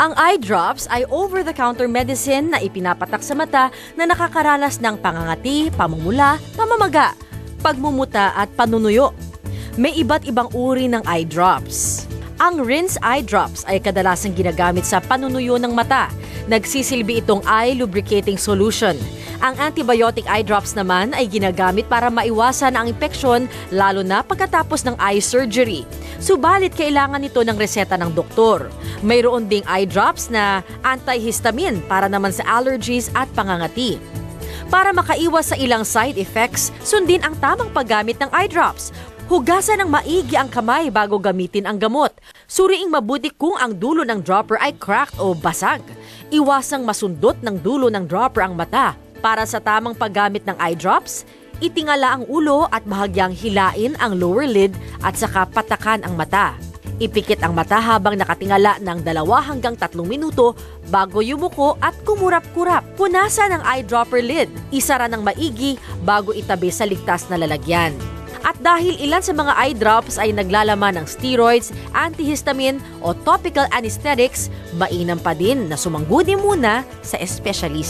Ang eye drops ay over-the-counter medicine na ipinapatak sa mata na nakakaranas ng pangangati, pamumula, pamamaga, pagmumuta at panunuyo. May iba't ibang uri ng eye drops. Ang rinse eye drops ay kadalasang ginagamit sa panunuyo ng mata. Nagsisilbi itong eye lubricating solution. Ang antibiotic eye drops naman ay ginagamit para maiwasan ang impeksyon lalo na pagkatapos ng eye surgery. Subalit kailangan nito ng reseta ng doktor. Mayroon ding eye drops na antihistamine para naman sa allergies at pangangati. Para makaiwas sa ilang side effects, sundin ang tamang paggamit ng eye drops. Hugasan ng maigi ang kamay bago gamitin ang gamot. Suriing mabuti kung ang dulo ng dropper ay cracked o basag. Iwasang masundot ng dulo ng dropper ang mata. Para sa tamang paggamit ng eye drops, itingala ang ulo at bahagyang hilain ang lower lid at saka patakan ang mata. Ipikit ang mata habang nakatingala ng 2 hanggang 3 minuto bago yumuko at kumurap-kurap. Punasan ang eyedropper lid. Isara ng maigi bago itabi sa ligtas na lalagyan. At dahil ilan sa mga eye drops ay naglalaman ng steroids, antihistamine o topical anesthetics, mainam pa din na sumangguni muna sa espesyalista.